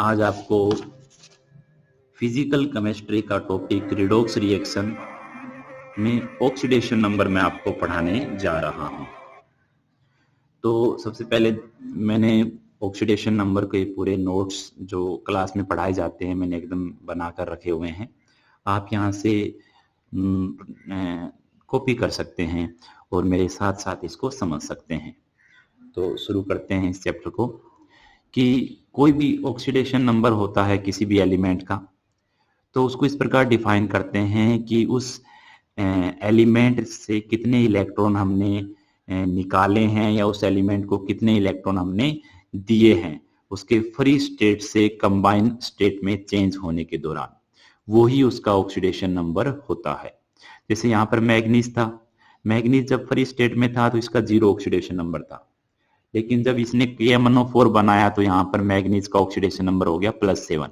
आज आपको physical chemistry का टॉपिक रिडॉक्स रिएक्शन में ऑक्सीडेशन नंबर मैं आपको पढ़ाने जा रहा हूं। तो सबसे पहले मैंने ऑक्सीडेशन नंबर के पूरे नोट्स जो क्लास में पढ़ाए जाते हैं मैंने एकदम बनाकर रखे हुए हैं। आप यहाँ से कॉपी कर सकते हैं और मेरे साथ साथ इसको समझ सकते हैं। तो शुरू करते हैं इस चैप्टर को कि कोई भी ऑक्सीडेशन नंबर होता है किसी भी एलिमेंट का, तो उसको इस प्रकार डिफाइन करते हैं कि उस एलिमेंट से कितने इलेक्ट्रॉन हमने निकाले हैं या उस एलिमेंट को कितने इलेक्ट्रॉन हमने दिए हैं उसके फ्री स्टेट से कंबाइन स्टेट में चेंज होने के दौरान, वो ही उसका ऑक्सीडेशन नंबर होता है। जैसे यहाँ पर मैग्नीज था, मैग्नीज जब फ्री स्टेट में था तो इसका 0 ऑक्सीडेशन नंबर था, लेकिन जब इसने KMnO4 बनाया तो यहाँ पर मैग्नीज का ऑक्सीडेशन नंबर हो गया +7,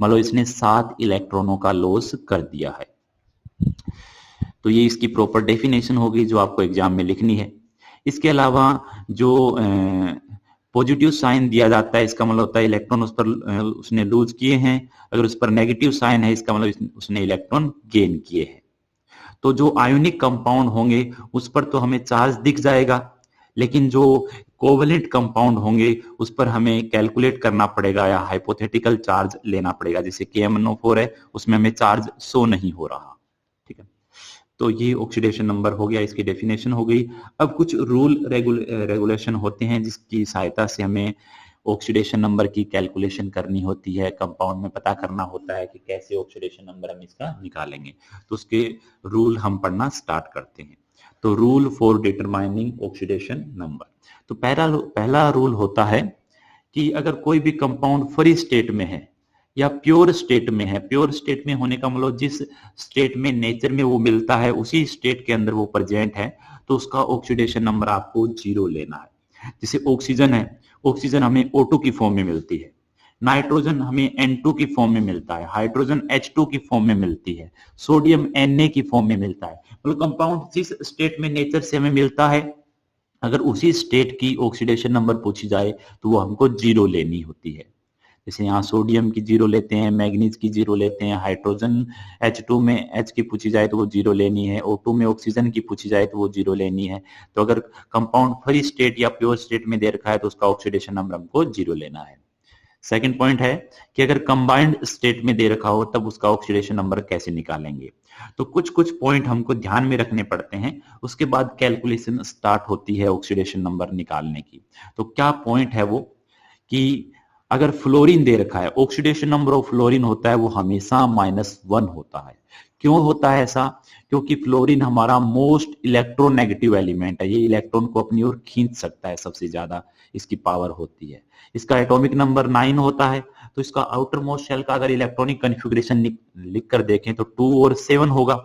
मतलब इसने 7 इलेक्ट्रॉनों का लॉस कर दिया है। तो ये इसकी प्रॉपर डेफिनेशन होगी जो आपको एग्जाम में लिखनी है। इसके अलावा जो पॉजिटिव साइन दिया जाता है इसका मतलब होता है इलेक्ट्रॉन उस पर उसने लूज किए हैं, अगर उस पर नेगेटिव साइन है इसका मतलब उसने इलेक्ट्रॉन गेन किए हैं। तो जो आयोनिक कंपाउंड होंगे उस पर तो हमें चार्ज दिख जाएगा, लेकिन जो कोवेलेंट कंपाउंड होंगे उस पर हमें कैलकुलेट करना पड़ेगा या हाइपोथेटिकल चार्ज लेना पड़ेगा। जैसे KMnO4 है उसमें हमें चार्ज शो नहीं हो रहा, ठीक है। तो ये ऑक्सीडेशन नंबर हो गया, इसकी डेफिनेशन हो गई। अब कुछ रूल रेगुलेशन होते हैं जिसकी सहायता से हमें ऑक्सीडेशन नंबर की कैलकुलेशन करनी होती है, कंपाउंड में पता करना होता है कि कैसे ऑक्सीडेशन नंबर हम इसका निकालेंगे। तो उसके रूल हम पढ़ना स्टार्ट करते हैं। तो rule for determining oxidation number, तो पहला रूल होता है कि अगर कोई भी कंपाउंड फ्री स्टेट में है या प्योर स्टेट में है, प्योर स्टेट में होने का मतलब जिस स्टेट में नेचर में वो मिलता है उसी स्टेट के अंदर वो प्रेजेंट है, तो उसका ऑक्सीडेशन नंबर आपको 0 लेना है। जैसे ऑक्सीजन है, ऑक्सीजन हमें O2 की फॉर्म में मिलती है, नाइट्रोजन हमें N2 की फॉर्म में मिलता है, हाइड्रोजन H2 की फॉर्म में मिलती है, सोडियम Na की फॉर्म में मिलता है। मतलब कंपाउंड जिस स्टेट में नेचर से हमें मिलता है, अगर उसी स्टेट की ऑक्सीडेशन नंबर पूछी जाए तो वो हमको 0 लेनी होती है। जैसे यहाँ सोडियम की 0 लेते हैं, मैग्नीज की 0 लेते हैं, हाइड्रोजन H2 में H की पूछी जाए तो वो 0 लेनी है, O2 में ऑक्सीजन की पूछी जाए तो वो 0 लेनी है। तो अगर कंपाउंड फ्री स्टेट या प्योर स्टेट में दे रखा है तो उसका ऑक्सीडेशन नंबर हमको 0 लेना है। सेकंड पॉइंट है कि अगर कंबाइंड स्टेट में दे रखा हो तब उसका ऑक्सीडेशन नंबर कैसे निकालेंगे। तो कुछ कुछ पॉइंट हमको ध्यान में रखने पड़ते हैं, उसके बाद कैलकुलेशन स्टार्ट होती है ऑक्सीडेशन नंबर निकालने की। तो क्या पॉइंट है वो कि अगर फ्लोरीन दे रखा है, ऑक्सीडेशन नंबर ऑफ फ्लोरीन होता है वो हमेशा -1 होता है। क्यों होता है ऐसा? क्योंकि फ्लोरीन हमारा मोस्ट इलेक्ट्रोनेगेटिव एलिमेंट है, ये इलेक्ट्रॉन को अपनी ओर खींच सकता है, सबसे ज्यादा इसकी पावर होती है। इसका एटॉमिक नंबर 9 होता है, तो इसका आउटर मोस्ट शेल का अगर इलेक्ट्रॉनिक कन्फिग्रेशन लिख कर देखें तो 2 और 7 होगा।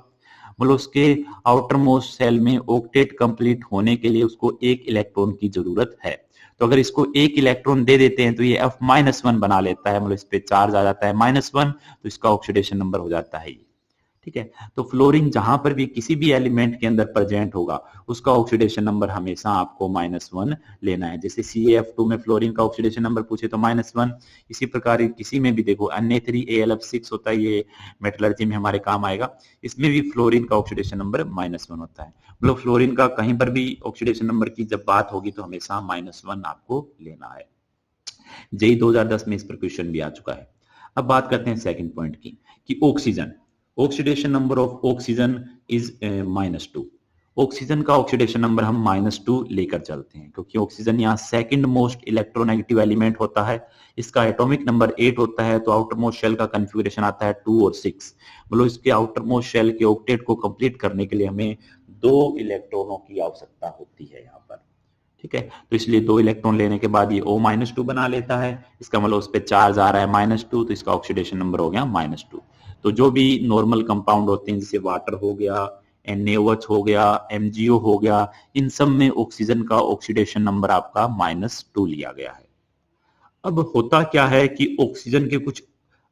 मतलब उसके आउटर मोस्ट शेल में ऑक्टेट कंप्लीट होने के लिए उसको 1 इलेक्ट्रॉन की जरूरत है। तो अगर इसको 1 इलेक्ट्रॉन दे देते हैं तो ये F-1 बना लेता है, मतलब इस पे चार्ज आ जाता है -1, तो इसका ऑक्सीडेशन नंबर हो जाता है ये, ठीक है। तो फ्लोरीन जहां पर भी किसी भी एलिमेंट के अंदर प्रेजेंट होगा उसका ऑक्सीडेशन नंबर हमेशा आपको -1 लेना है। जैसे CaF2 में फ्लोरीन का ऑक्सीडेशन नंबर पूछे तो -1, इसी प्रकार किसी में भी देखो Na3AlF6 होता है, ये मेटलर्जी में हमारे काम आएगा, इसमें भी फ्लोरीन का ऑक्सीडेशन नंबर -1 होता है। मतलब फ्लोरीन का कहीं पर भी ऑक्सीडेशन नंबर की जब बात होगी तो हमेशा -1 आपको लेना है। JEE 2010 में इस पर क्वेश्चन भी आ चुका है। अब बात करते हैं सेकंड पॉइंट की कि oxygen, oxidation number of oxygen is -2। Oxygen का ऑक्सीडेशन नंबर हम -2 लेकर चलते हैं क्योंकि ऑक्सीजन यहाँ सेकंड मोस्ट इलेक्ट्रोनेगेटिव एलिमेंट होता है, इसका एटॉमिक नंबर 8 होता है, तो आउटर मोस्ट शेल का कन्फिगरेशन आता है 2 और 6। मतलब इसके आउटर मोस्ट शेल के ऑक्टेट को कंप्लीट करने के लिए हमें 2 इलेक्ट्रॉनों की आवश्यकता होती है यहाँ पर, ठीक है। तो इसलिए 2 इलेक्ट्रॉन लेने के बाद ये O-2 बना लेता है, इसका मतलब उस पर चार्ज आ रहा है -2, तो इसका ऑक्सीडेशन नंबर हो गया -2। तो जो भी नॉर्मल कंपाउंड होते हैं जैसे वाटर हो गया, NaOH हो गया, MgO हो गया, इन सब में ऑक्सीजन का ऑक्सीडेशन नंबर आपका -2 लिया गया है। अब होता क्या है कि ऑक्सीजन के कुछ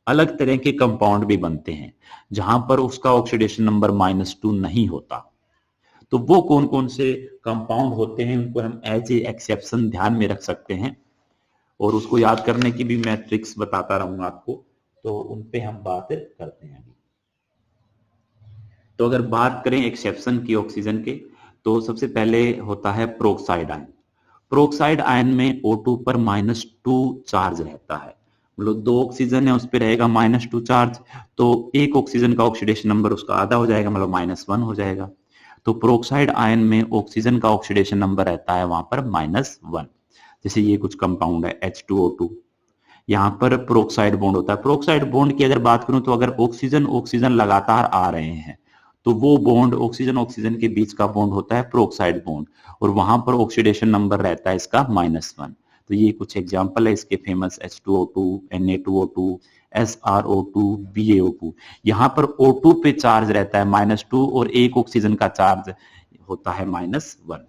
अलग तरह के कंपाउंड भी बनते हैं जहां पर उसका ऑक्सीडेशन नंबर -2 नहीं होता। तो वो कौन कौन से कंपाउंड होते हैं उनको हम एज ए एक्सेप्शन ध्यान में रख सकते हैं। और उसको याद करने की भी मैं ट्रिक्स बताता रहूंगा आपको, तो उन पे हम बात करते हैं अभी। तो अगर बात करें एक्सेप्शन की ऑक्सीजन के, तो सबसे पहले होता है प्रोक्साइड आयन। प्रोक्साइड आयन में O2 पर -2 चार्ज रहता है, मतलब 2 ऑक्सीजन है उस पर रहेगा -2 चार्ज, तो एक ऑक्सीजन का ऑक्सीडेशन नंबर उसका आधा हो जाएगा, मतलब -1 हो जाएगा। तो प्रोक्साइड आयन में ऑक्सीजन का ऑक्सीडेशन नंबर रहता है वहां पर -1। जैसे ये कुछ कंपाउंड है H2O2, यहाँ पर प्रोक्साइड बॉन्ड होता है। प्रोक्साइड बॉन्ड की अगर बात करूं, तो अगर ऑक्सीजन ऑक्सीजन लगातार आ रहे हैं, तो वो बॉन्ड ऑक्सीजन ऑक्सीजन के बीच का बॉन्ड होता है प्रोक्साइड बॉन्ड, और वहां पर ऑक्सीडेशन नंबर रहता है इसका -1। तो ये कुछ एग्जांपल है इसके famous H2O2, Na2O2, SrO2, BaO2। यहाँ पर O2 पे चार्ज रहता है -2 और एक ऑक्सीजन का चार्ज होता है -1।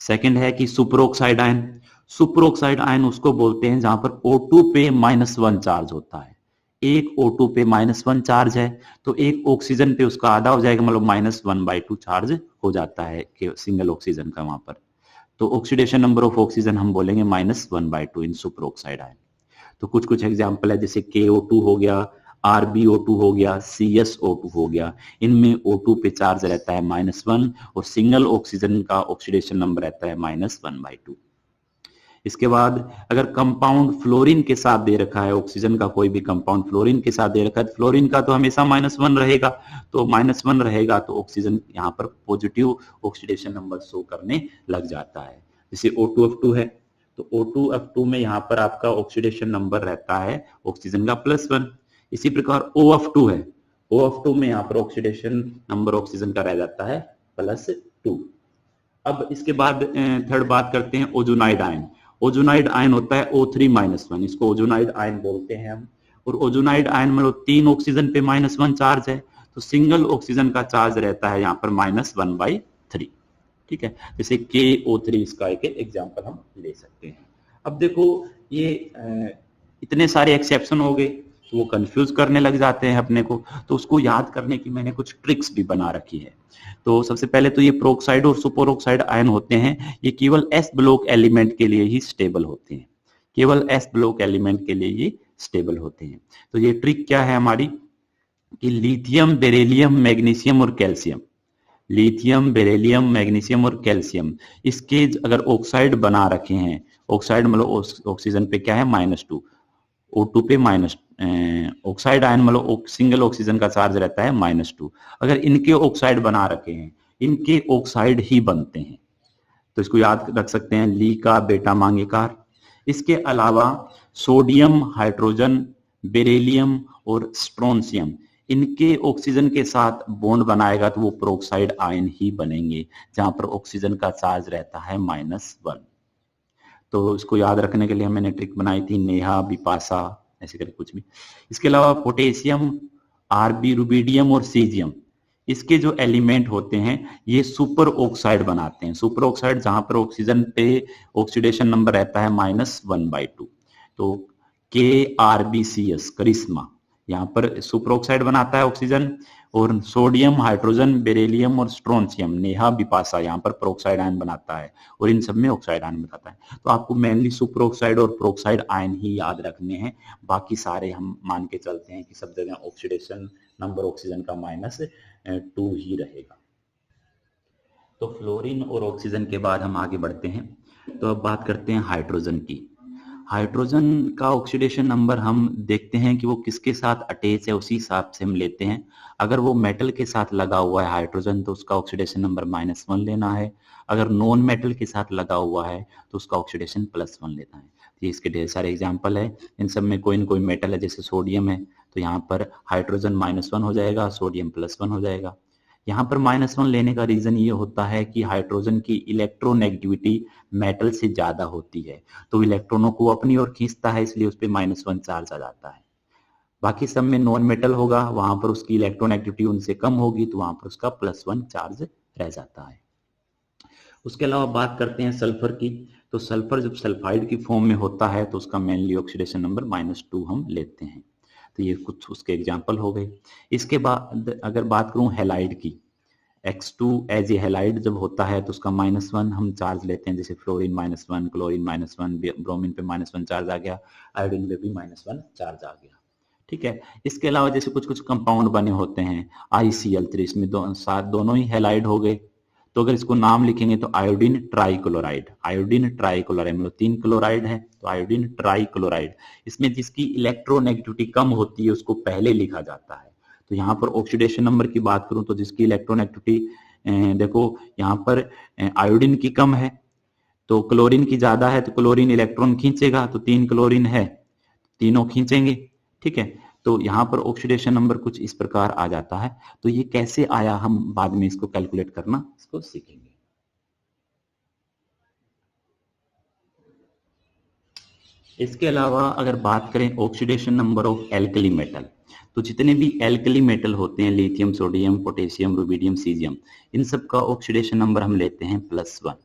सेकंड है कि सुपरऑक्साइड आयन। सुपरऑक्साइड आयन उसको बोलते हैं जहां पर O2 पे -1 चार्ज होता है। एक O2 पे -1 चार्ज है, तो एक ऑक्सीजन पे उसका आधा हो जाएगा, मतलब -1/2 चार्ज हो जाता है कि सिंगल ऑक्सीजन का वहां पर। तो ऑक्सीडेशन नंबर ऑफ ऑक्सीजन हम बोलेंगे -1/2 इन सुपरऑक्साइड आयन। तो कुछ कुछ एग्जाम्पल है, जैसे KO2 हो गया, RbO2 हो गया, CsO2 हो गया। इनमें O2 पे चार्ज रहता है -1 और सिंगल ऑक्सीजन का ऑक्सीडेशन नंबर रहता है -1/2। इसके बाद अगर कंपाउंड फ्लोरीन के साथ दे रखा है, ऑक्सीजन का कोई भी कंपाउंड फ्लोरीन के साथ दे रखा है, फ्लोरीन का तो हमेशा -1 रहेगा, तो -1 रहेगा तो ऑक्सीजन यहाँ पर पॉजिटिव ऑक्सीडेशन नंबर शो करने लग जाता है। जैसे O2F2 है, तो O2F2 में यहाँ पर आपका ऑक्सीडेशन नंबर रहता है ऑक्सीजन का +1। इसी प्रकार OF2 है, OF2 में यहाँ पर ऑक्सीडेशन नंबर ऑक्सीजन का रह जाता है +2। अब इसके बाद थर्ड बात करते हैं ओजोनाइड आयन। ओजोनाइड आयन होता है O3-1, इसको ओजोनाइड आयन बोलते हैं हम। और ओजोनाइड आयन में 3 ऑक्सीजन पे -1 चार्ज है, तो सिंगल ऑक्सीजन का चार्ज रहता है यहाँ पर -1/3। ठीक है, जैसे KO3 इसका एक एग्जाम्पल हम ले सकते हैं। अब देखो ये इतने सारे एक्सेप्शन हो गए, तो वो कंफ्यूज करने लग जाते हैं अपने को, तो उसको याद करने की मैंने कुछ ट्रिक्स भी बना रखी है। तो सबसे पहले तो ये प्रोक्साइड और सुपरऑक्साइड आयन होते हैं, ये केवल S ब्लॉक एलिमेंट के लिए ही स्टेबल होते हैं, केवल S ब्लॉक एलिमेंट के लिए ही स्टेबल होते हैं। तो ये ट्रिक क्या है हमारी, कि लिथियम, बेरिलियम, मैग्नीशियम और कैल्शियम, लिथियम, बेरिलियम, मैग्नीशियम और कैल्शियम, इसके अगर ऑक्साइड बना रखे हैं, ऑक्साइड मतलब ऑक्सीजन पे क्या है -2, O2 पे ऑक्साइड आयन मतलब सिंगल ऑक्सीजन का चार्ज रहता है -2, अगर इनके ऑक्साइड बना रखे हैं, इनके ऑक्साइड ही बनते हैं, तो इसको याद रख सकते हैं, ली का बेटा मांगेकार। इसके अलावा सोडियम, हाइड्रोजन, बेरिलियम और स्ट्रोंशियम, इनके ऑक्सीजन के साथ बॉन्ड बनाएगा तो वो प्रोक्साइड आयन ही बनेंगे, जहां पर ऑक्सीजन का चार्ज रहता है -1। तो इसको याद रखने के लिए मैंने ट्रिक बनाई थी, नेहा, बिपाशा, ऐसे करके कुछ भी। इसके अलावा पोटेशियम, Rb, रुबिडियम और सीजियम, इसके जो एलिमेंट होते हैं ये सुपर ऑक्साइड बनाते हैं। सुपर ऑक्साइड जहां पर ऑक्सीजन पे ऑक्सीडेशन नंबर रहता है -1/2, तो KRbCs, करिश्मा, यहाँ पर सुपर ऑक्साइड बनाता है ऑक्सीजन, और सोडियम, हाइड्रोजन, बेरिलियम और स्ट्रोंशियम, नेहा, बिपाशा, यहाँ पर प्रोक्साइड आयन बनाता है, और इन सब में ऑक्साइड आयन बनाता है। तो आपको मेनली सुपर ऑक्साइड और प्रोक्साइड आयन ही याद रखने हैं, बाकी सारे हम मान के चलते हैं कि सब जगह ऑक्सीडेशन नंबर ऑक्सीजन का -2 ही रहेगा। तो फ्लोरीन और ऑक्सीजन के बाद हम आगे बढ़ते हैं, तो अब बात करते हैं हाइड्रोजन की। हाइड्रोजन का ऑक्सीडेशन नंबर हम देखते हैं कि वो किसके साथ अटैच है, उसी हिसाब से हम लेते हैं। अगर वो मेटल के साथ लगा हुआ है हाइड्रोजन, तो उसका ऑक्सीडेशन नंबर -1 लेना है। अगर नॉन मेटल के साथ लगा हुआ है तो उसका ऑक्सीडेशन +1 लेना है। तो इसके ढेर सारे एग्जाम्पल है, इन सब में कोई न कोई मेटल है, जैसे सोडियम है, तो यहाँ पर हाइड्रोजन -1 हो जाएगा, सोडियम +1 हो जाएगा। यहाँ पर -1 लेने का रीजन ये होता है कि हाइड्रोजन की इलेक्ट्रोनेगेटिविटी मेटल से ज्यादा होती है, तो इलेक्ट्रॉनों को अपनी ओर खींचता है, इसलिए उस पर -1 चार्ज आ जाता है। बाकी सब में नॉन मेटल होगा, वहां पर उसकी इलेक्ट्रोनेगेटिविटी उनसे कम होगी, तो वहां पर उसका +1 चार्ज रह जाता है। उसके अलावा बात करते हैं सल्फर की। तो सल्फर जब सल्फाइड की फॉर्म में होता है तो उसका मेनली ऑक्सीडेशन नंबर -2 हम लेते हैं। तो ये कुछ उसके एग्जाम्पल हो गए। इसके बाद अगर बात करूं हैलाइड की, X2 एज ए हैलाइड जब होता है तो उसका -1 हम चार्ज लेते हैं, जैसे फ्लोरीन -1, क्लोरीन -1, ब्रोमीन पे -1 चार्ज आ गया, आयोडीन पे भी -1 चार्ज आ गया। ठीक है। इसके अलावा जैसे कुछ कुछ कंपाउंड बने होते हैं ICl3, इसमें दोनों ही हैलाइड हो गए, तो अगर इसको नाम लिखेंगे तो आयोडीन ट्राइक्लोराइड, आयोडीन ट्राइक्लोराइड मतलब 3 क्लोराइड है तो आयोडीन ट्राइक्लोराइड। इसमें जिसकी इलेक्ट्रोनेगेटिविटी कम होती है उसको पहले लिखा जाता है। तो यहाँ पर ऑक्सीडेशन नंबर की बात करूं तो जिसकी इलेक्ट्रोनेगेटिविटी देखो यहाँ पर आयोडीन की कम है तो क्लोरीन की ज्यादा है, तो क्लोरीन इलेक्ट्रॉन खींचेगा, तो 3 क्लोरीन है, तीनों खींचेंगे। ठीक है, तो यहाँ पर ऑक्सीडेशन नंबर कुछ इस प्रकार आ जाता है। तो ये कैसे आया हम बाद में इसको कैलकुलेट करना इसको सीखेंगे। इसके अलावा अगर बात करें oxidation number of alkali metal, तो जितने भी एल्कली मेटल होते हैं, lithium, sodium, potassium, rubidium, caesium, इन सब का ऑक्सीडेशन नंबर हम लेते हैं +1,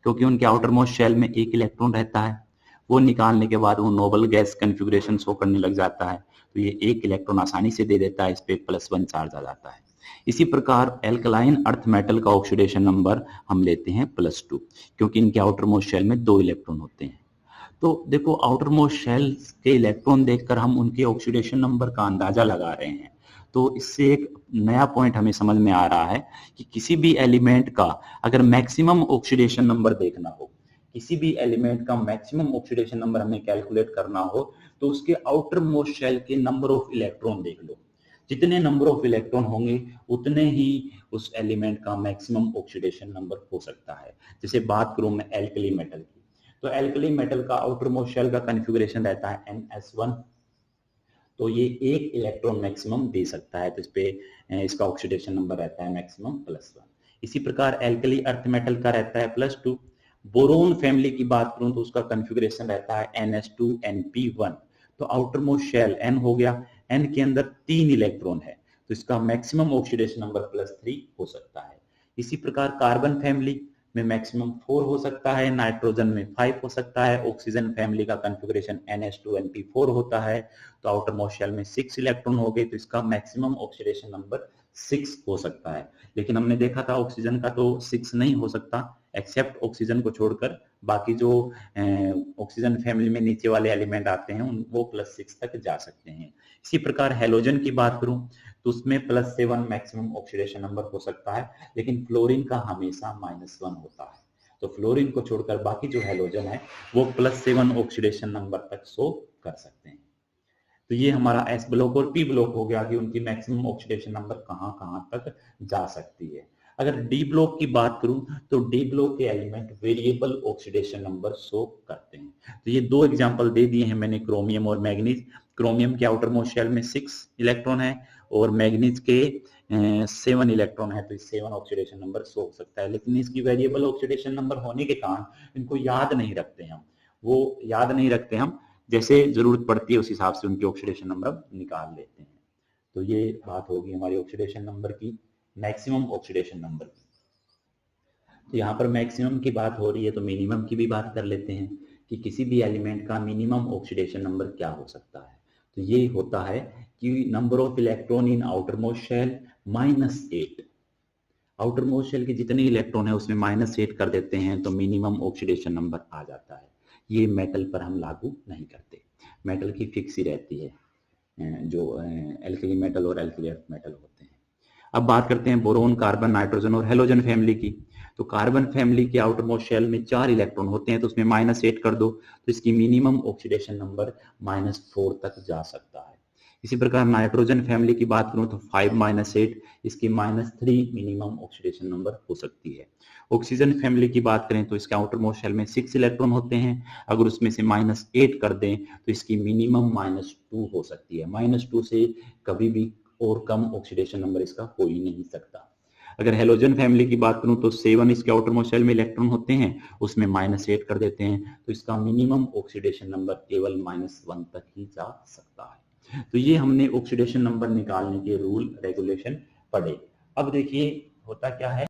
क्योंकि उनके आउटर मोस्ट शेल में एक इलेक्ट्रॉन रहता है। वो निकालने के बाद वो नोबल गैस कन्फिगरेशन शो करने लग जाता है, तो ये एक इलेक्ट्रॉन आसानी से दे देता है, इस पे +1 चार्ज आ जाता है। इसी प्रकार एल्कलाइन अर्थ मेटल का ऑक्सीडेशन नंबर हम लेते हैं +2, क्योंकि इनके आउटर मोस्ट शेल में 2 इलेक्ट्रॉन होते हैं। तो देखो आउटर मोस्ट शेल के इलेक्ट्रॉन देखकर हम उनके ऑक्सीडेशन नंबर का अंदाजा लगा रहे हैं। तो इससे एक नया पॉइंट हमें समझ में आ रहा है कि किसी भी एलिमेंट का अगर मैक्सिमम ऑक्सीडेशन नंबर देखना हो, किसी भी एलिमेंट का मैक्सिमम ऑक्सीडेशन नंबर हमें कैलकुलेट करना हो, तो उसके आउटर मोस्ट शेल के नंबर ऑफ इलेक्ट्रॉन देख लो। जितने नंबर ऑफ इलेक्ट्रॉन होंगे उतने ही उस एलिमेंट का मैक्सिमम ऑक्सीडेशन नंबर हो सकता है। जैसे बात करूं मैं एल्कली मेटल की, तो एल्कली मेटल का आउटर मोस्ट शेल का कन्फिगरेशन रहता है NS1, तो ये एक इलेक्ट्रॉन मैक्सिमम दे सकता है, तो इस पे इसका ऑक्सीडेशन नंबर रहता है मैक्सिमम +1। इसी प्रकार एल्कली अर्थ मेटल का रहता है +2। बोरोन फैमिली की बात करूं तो उसका कन्फिगरेशन रहता है NS2NP1, तो आउटर मोस्ट शेल N हो गया, N के अंदर 3 इलेक्ट्रॉन है, तो इसका मैक्सिमम ऑक्सीडेशन नंबर +3 हो सकता है। इसी प्रकार कार्बन फैमिली में मैक्सिमम 4 हो सकता है, नाइट्रोजन में 5 हो सकता है, ऑक्सीजन फैमिली का कन्फिगरेशन NH2NP4 होता है, तो आउटर मोस्ट शेल में 6 इलेक्ट्रॉन हो गए, तो इसका मैक्सिमम ऑक्सीडेशन नंबर 6 हो सकता है। लेकिन हमने देखा था ऑक्सीजन का तो 6 नहीं हो सकता, एक्सेप्ट ऑक्सीजन को छोड़कर बाकी जो ऑक्सीजन फैमिली में नीचे वाले एलिमेंट आते हैं वो +6 तक जा सकते हैं। इसी प्रकार हेलोजन की बात करूं तो उसमें +7 मैक्सिमम ऑक्सीडेशन नंबर हो सकता है, लेकिन फ्लोरीन का हमेशा -1 होता है। तो फ्लोरीन को छोड़कर बाकी जो हेलोजन है वो +7 ऑक्सीडेशन नंबर तक शो कर सकते हैं। तो ये हमारा S ब्लॉक और P ब्लॉक हो गया कि उनकी मैक्सिमम ऑक्सीडेशन नंबर कहां कहां तक जा सकती है। अगर D ब्लॉक की बात करूं तो D ब्लॉक के element variable oxidation number show करते हैं। तो ये 2 एग्जांपल दे दिए हैं मैंने, क्रोमियम और मैग्नीज। क्रोमियम के आउटर मोस्ट शेल में 6 इलेक्ट्रॉन है और मैग्नीज के 7 इलेक्ट्रॉन है, तो 7 ऑक्सीडेशन नंबर शो हो सकता है। लेकिन इसकी वेरिएबल ऑक्सीडेशन नंबर होने के कारण इनको याद नहीं रखते हम, वो याद नहीं रखते हम, जैसे जरूरत पड़ती है उस हिसाब से उनके ऑक्सीडेशन नंबर निकाल लेते हैं। तो ये बात होगी हमारी ऑक्सीडेशन नंबर की, मैक्सिमम ऑक्सीडेशन नंबर की। तो यहाँ पर मैक्सिमम की बात हो रही है तो मिनिमम की भी बात कर लेते हैं कि किसी भी एलिमेंट का मिनिमम ऑक्सीडेशन नंबर क्या हो सकता है। तो ये होता है कि number of electron in outermost shell -8। Outermost shell के जितने इलेक्ट्रॉन है उसमें -8 कर देते हैं तो मिनिमम ऑक्सीडेशन नंबर आ जाता है। ये मेटल पर हम लागू नहीं करते, मेटल की फिक्स ही रहती है जो एल्कली मेटल और एल्कली अर्थ मेटल होते हैं। अब बात करते हैं बोरोन, कार्बन, नाइट्रोजन और हेलोजन फैमिली की। तो कार्बन फैमिली के आउटर मोस्ट शेल में 4 इलेक्ट्रॉन होते हैं, तो उसमें -8 कर दो तो इसकी मिनिमम ऑक्सीडेशन नंबर -4 तक जा सकता है। इसी प्रकार नाइट्रोजन फैमिली की बात करूं तो 5 - 8 इसकी -3 मिनिमम ऑक्सीडेशन नंबर हो सकती है। ऑक्सीजन फैमिली की बात करें तो इसके आउटर मोस्ट शेल में 6 इलेक्ट्रॉन होते हैं, अगर उसमें से -8 कर दें तो इसकी मिनिमम -2 हो सकती है। -2 से कभी भी और कम ऑक्सीडेशन नंबर इसका हो ही नहीं सकता। अगर हेलोजन फैमिली की बात करूं तो 7 इसके आउटर मोस्ट शेल में इलेक्ट्रॉन होते हैं, उसमें -8 कर देते हैं तो इसका मिनिमम ऑक्सीडेशन नंबर केवल -1 तक ही जा सकता है। तो ये हमने ऑक्सीडेशन नंबर निकालने के रूल रेगुलेशन पढ़े। अब देखिए होता क्या है